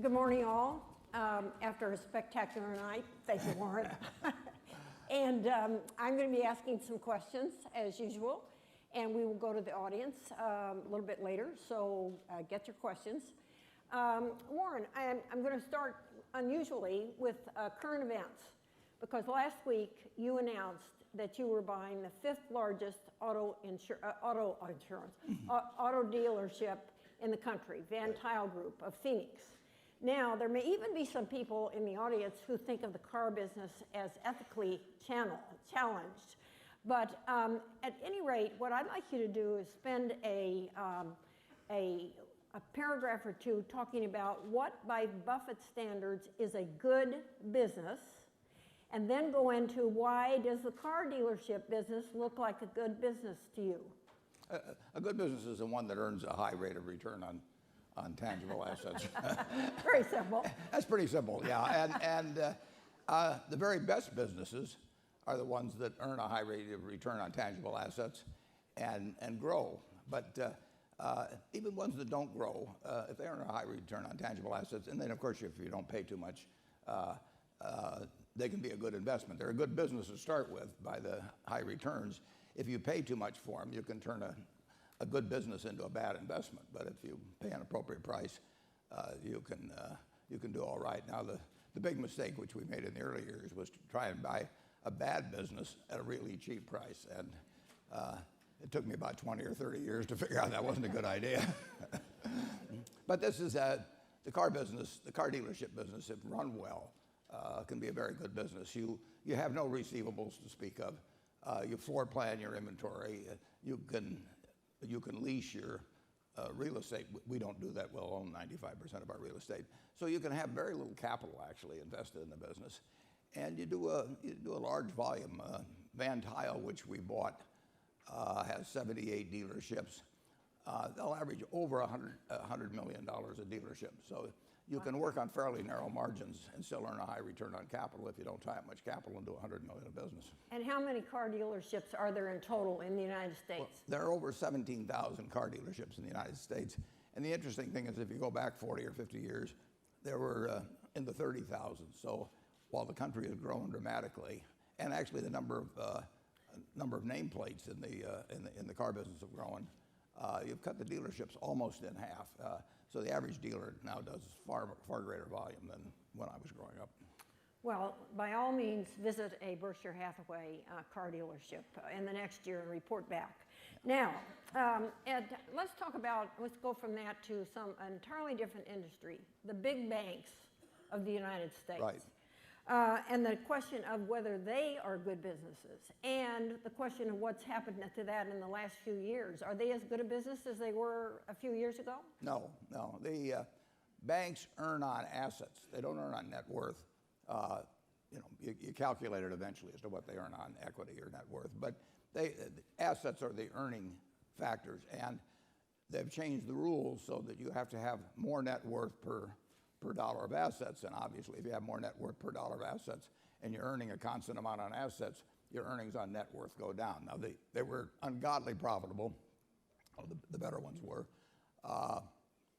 Good morning, all. After a spectacular night, thank you, Warren. And I'm going to be asking some questions, as usual, and we will go to the audience a little bit later, so get your questions. Warren, I'm going to start unusually with current events, because last week you announced that you were buying the fifth largest auto dealership in the country, Van Tile Group of Phoenix. Now, there may even be some people in the audience who think of the car business as ethically challenged. But at any rate, what I'd like you to do is spend a paragraph or two talking about what, by Buffett standards, is a good business, and then go into why does the car dealership business look like a good business to you? A good business is the one that earns a high rate of return on tangible assets. Very simple. That's pretty simple, yeah. And the very best businesses are the ones that earn a high rate of return on tangible assets and grow. But even ones that don't grow, if they earn a high return on tangible assets, and then of course if you don't pay too much, they can be a good investment. They're a good business to start with by the high returns. If you pay too much for them, you can turn a good business into a bad investment. But if you pay an appropriate price, you can do all right. Now, the big mistake which we made in the early years was to try and buy a bad business at a really cheap price. And it took me about 20 or 30 years to figure out that wasn't a good idea. But this is the car business, the car dealership business, if run well, can be a very good business. You have no receivables to speak of. You floor plan your inventory. You can lease your real estate. We don't do that. We'll own 95% of our real estate. So you can have very little capital actually invested in the business. And you do a large volume. Van Tile, which we bought, has 78 dealerships. They'll average over $100 million a dealership. So you can work on fairly narrow margins and still earn a high return on capital if you don't tie up much capital into $100 million of business. And how many car dealerships are there in total in the United States? Well, there are over 17,000 car dealerships in the United States. And the interesting thing is if you go back 40 or 50 years, there were in the 30,000. So while the country has grown dramatically, and actually the number of nameplates in the car business have grown, you've cut the dealerships almost in half. So the average dealer now does far greater volume than when I was growing up. Well, by all means, visit a Berkshire Hathaway car dealership in the next year and report back. Now, Ed, let's go from that to an entirely different industry, the big banks of the United States. Right. And the question of whether they are good businesses, and the question of what's happened to that in the last few years. Are they as good a business as they were a few years ago? No. The banks earn on assets. They don't earn on net worth. You calculate it eventually as to what they earn on equity or net worth. But assets are the earning factors, and they've changed the rules so that you have to have more net worth per dollar of assets. And obviously, if you have more net worth per dollar of assets and you're earning a constant amount on assets, your earnings on net worth go down. Now, they were ungodly profitable. The better ones were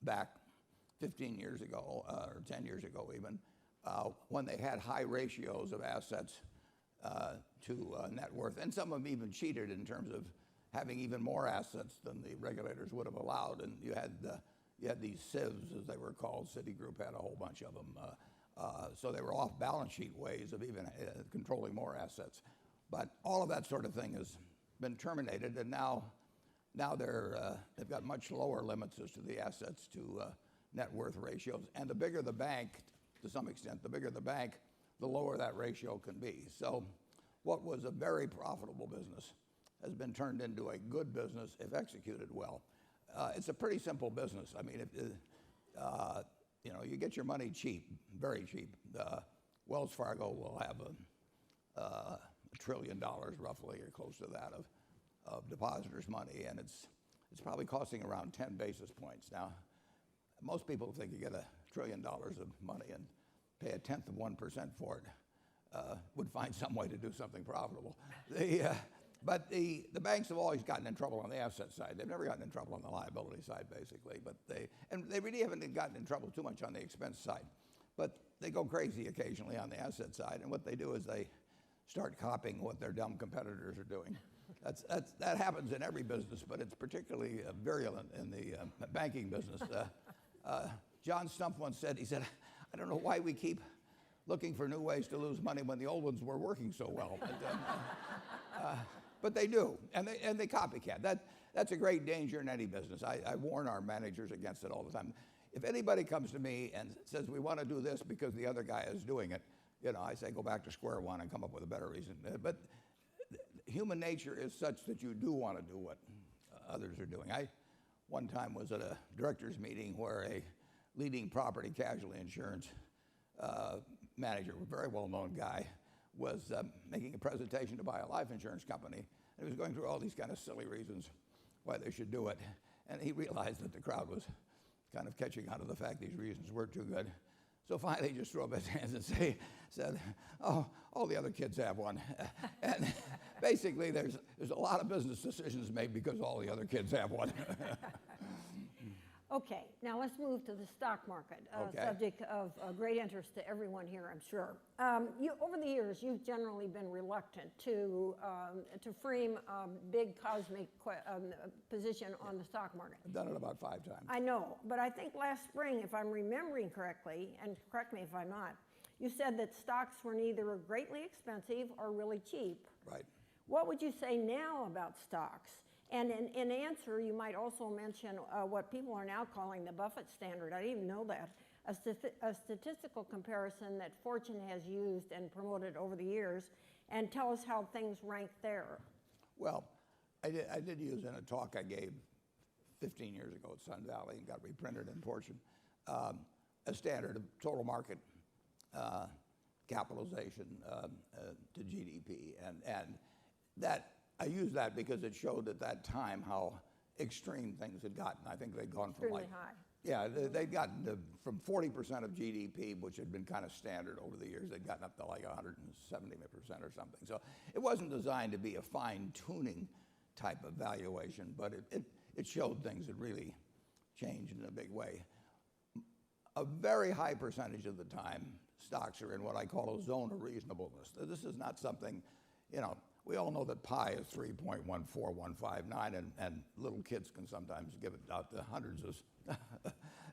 back 15 years ago or 10 years ago even, when they had high ratios of assets to net worth. And some of them even cheated in terms of having even more assets than the regulators would have allowed. And you had these SIVs, as they were called. Citigroup had a whole bunch of them. So they were off balance sheet ways of even controlling more assets. But all of that sort of thing has been terminated, and now they've got much lower limits as to the assets to net worth ratios. And the bigger the bank, to some extent, the lower that ratio can be. So what was a very profitable business has been turned into a good business if executed well. It's a pretty simple business. I mean, you get your money cheap, very cheap. Wells Fargo will have $1 trillion roughly, or close to that, of depositors' money, and it's probably costing around 10 basis points. Now, most people think you get $1 trillion of money and pay 1/10 of 1% for it. would find some way to do something profitable. But the banks have always gotten in trouble on the asset side. They've never gotten in trouble on the liability side, basically. But they really haven't gotten in trouble too much on the expense side. But they go crazy occasionally on the asset side. And what they do is they start copying what their dumb competitors are doing. That happens in every business, but it's particularly virulent in the banking business. John Stumpf once said, he said, I don't know why we keep looking for new ways to lose money when the old ones were working so well. But they do, and they copycat. That's a great danger in any business. I warn our managers against it all the time. If anybody comes to me and says, we want to do this because the other guy is doing it, I say, go back to square one and come up with a better reason. But human nature is such that you do want to do what others are doing. I, one time, was at a director's meeting where a leading property casualty insurance manager, a very well-known guy, was making a presentation to buy a life insurance company. And he was going through all these kind of silly reasons why they should do it. And he realized that the crowd was kind of catching on to the fact these reasons weren't too good. So finally he just threw up his hands and said, oh, all the other kids have one. And basically there's a lot of business decisions made because all the other kids have one. Okay, now let's move to the stock market, Okay. subject of great interest to everyone here, I'm sure. Over the years, you've generally been reluctant to frame a big cosmic position on the stock market. I've done it about 5 times. I know, but I think last spring, if I'm remembering correctly, and correct me if I'm not, you said that stocks were neither greatly expensive or really cheap. Right. What would you say now about stocks? And in answer, you might also mention what people are now calling the Buffett standard. I didn't even know that. A statistical comparison that Fortune has used and promoted over the years, and tell us how things rank there. Well, I did use in a talk I gave 15 years ago at Sun Valley and got reprinted in Fortune, a standard of total market capitalization to GDP. And that I used that because it showed at that time how extreme things had gotten. I think they'd gone from Extremely high. Yeah, they'd gotten from 40% of GDP, which had been kind of standard over the years, they'd gotten up to like 170% or something. So it wasn't designed to be a fine-tuning type of valuation, but it showed things that really changed in a big way. A very high percentage of the time, stocks are in what I call a zone of reasonableness. This is not something, we all know that pi is 3.14159, and little kids can sometimes give it out to hundreds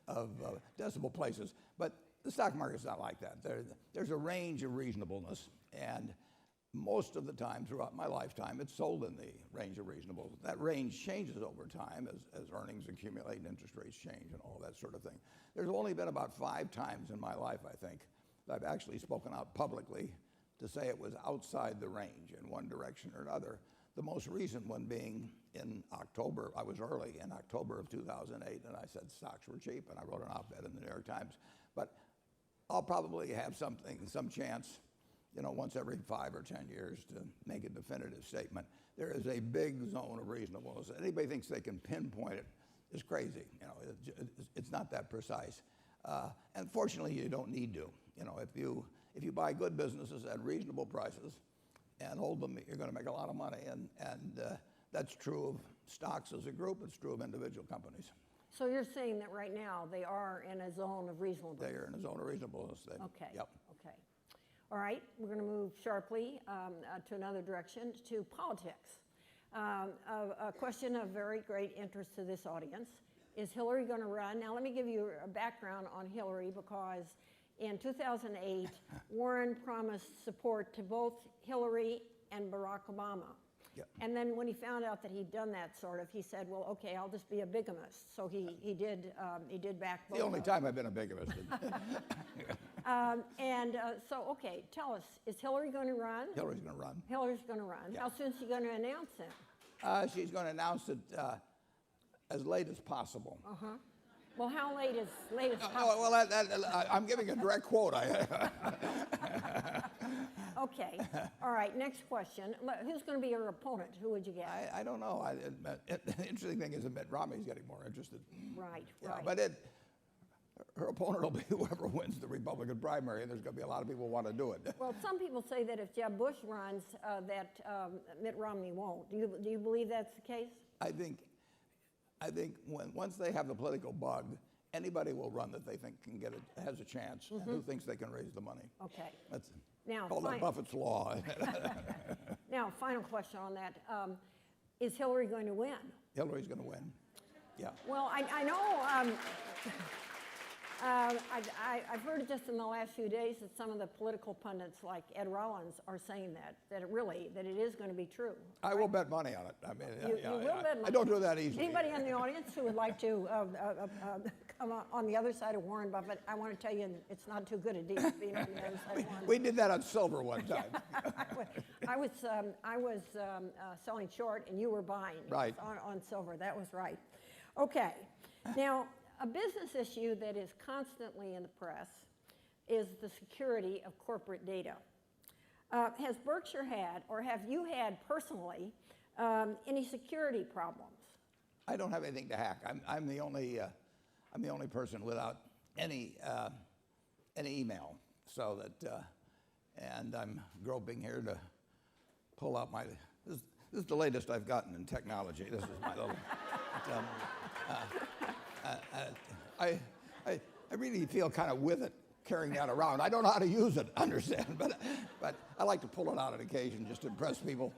of decimal places. But the stock market's not like that. There's a range of reasonableness, and most of the time throughout my lifetime, it's sold in the range of reasonableness. That range changes over time as earnings accumulate and interest rates change and all that sort of thing. There's only been about 5 times in my life, I think, that I've actually spoken out publicly to say it was outside the range in one direction or another. The most recent one being in October. I was early in October of 2008, and I said stocks were cheap, and I wrote an op-ed in the New York Times. But I'll probably have some chance, once every 5 or 10 years to make a definitive statement. There is a big zone of reasonableness. Anybody thinks they can pinpoint it is crazy. It's not that precise. And fortunately, you don't need to. If you buy good businesses at reasonable prices and hold them, you're going to make a lot of money. And that's true of stocks as a group. It's true of individual companies. So you're saying that right now they are in a zone of reasonableness? They are in a zone of reasonableness. Okay. Yep. Okay. All right. We're going to move sharply to another direction, to politics. A question of very great interest to this audience. Is Hillary going to run? Now, let me give you a background on Hillary, because in 2008, Warren promised support to both Hillary and Barack Obama. Yep. And then when he found out that he'd done that he said, well, okay, I'll just be a bigamist. So he did back both. The only time I've been a bigamist. Okay, tell us, is Hillary going to run? Hillary's going to run. Hillary's going to run. Yeah. How soon is she going to announce it? She's going to announce it as late as possible. Uh-huh. Well, how late is possible? Well, I'm giving a direct quote. Okay. All right, next question. Who's going to be her opponent? Who would you guess? I don't know. The interesting thing is that Mitt Romney's getting more interested. Right, Yeah, right. but her opponent will be whoever wins the Republican primary, and there's going to be a lot of people who want to do it. Well, some people say that if Jeb Bush runs, that Mitt Romney won't. Do you believe that's the case? I think once they have the political bug, anybody will run that they think has a chance, and who thinks they can raise the money. Okay. That's Now, called Buffett's law. Now, final question on that. Is Hillary going to win? Hillary's going to win. Yeah. Well, I know I've heard just in the last few days that some of the political pundits like Ed Rollins are saying that it is going to be true. I will bet money on it. I mean, You will bet money. I don't do that easily. Anybody in the audience who would like to come on the other side of Warren Buffett, I want to tell you it's not too good a deal being on the other side of Warren. We did that on silver one time. I was selling short and you were buying Right. on silver. That was right. Okay. Now, a business issue that is constantly in the press is the security of corporate data. Has Berkshire had, or have you had personally, any security problems? I don't have anything to hack. I'm the only person without any email. So that, and I'm groping here to pull out my. This is the latest I've gotten in technology. This is my little. I really feel kind of with it carrying that around. I don't know how to use it, understand, but I like to pull it out on occasion just to impress people.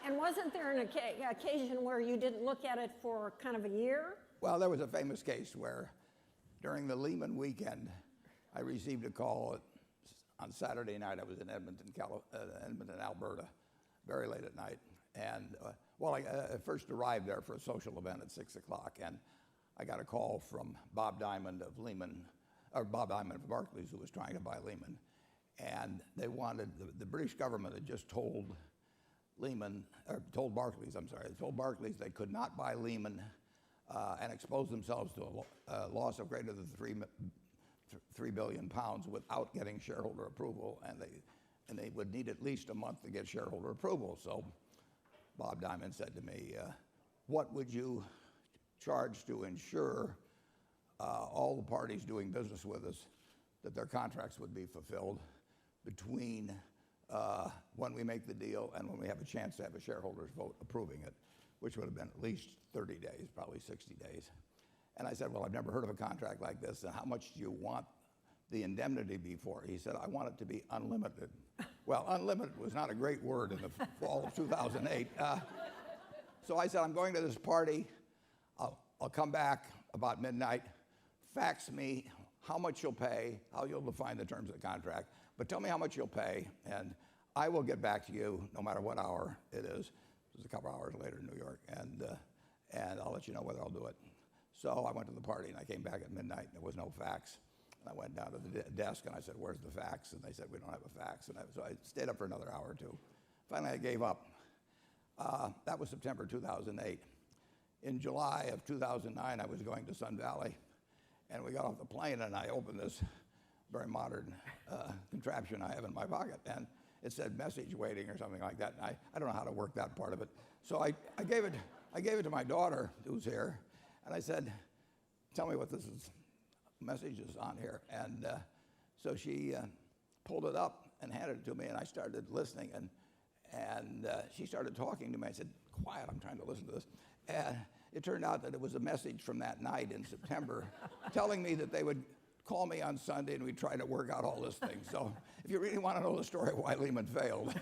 And wasn't there an occasion where you didn't look at it for kind of a year? Well, there was a famous case where during the Lehman weekend, I received a call on Saturday night. I was in Edmonton, Alberta, very late at night. And I first arrived there for a social event at 6 o'clock, and I got a call from Bob Diamond of Barclays, who was trying to buy Lehman. And they wanted, the British government had just told Barclays they could not buy Lehman and expose themselves to a loss of greater than £3 billion without getting shareholder approval, and they would need at least a month to get shareholder approval. So Bob Diamond said to me, what would you charge to ensure all the parties doing business with us that their contracts would be fulfilled between when we make the deal and when we have a chance to have a shareholders vote approving it, which would have been at least 30 days, probably 60 days. And I said, well, I've never heard of a contract like this, and how much do you want the indemnity be for? He said, I want it to be unlimited. Well, unlimited was not a great word in the fall of 2008. So I said, I'm going to this party. I'll come back about midnight. Fax me how much you'll pay, how you'll define the terms of the contract, but tell me how much you'll pay, and I will get back to you no matter what hour it is. It was a couple hours later in New York, and I'll let you know whether I'll do it. So I went to the party, and I came back at midnight, and there was no fax. And I went down to the desk, and I said, where's the fax? And they said, we don't have a fax. So I stayed up for another hour or two. Finally, I gave up. That was September 2008. In July of 2009, I was going to Sun Valley, and we got off the plane, and I opened this very modern contraption I have in my pocket, and it said message waiting or something like that. And I don't know how to work that part of it. So I gave it to my daughter, who's here, and I said, tell me what this is. Message is on here. And so she pulled it up and handed it to me, and I started listening, and she started talking to me. I said, quiet, I'm trying to listen to this. And it turned out that it was a message from that night in September telling me that they would call me on Sunday and we'd try to work out all this thing. So if you really want to know the story of why Lehman failed.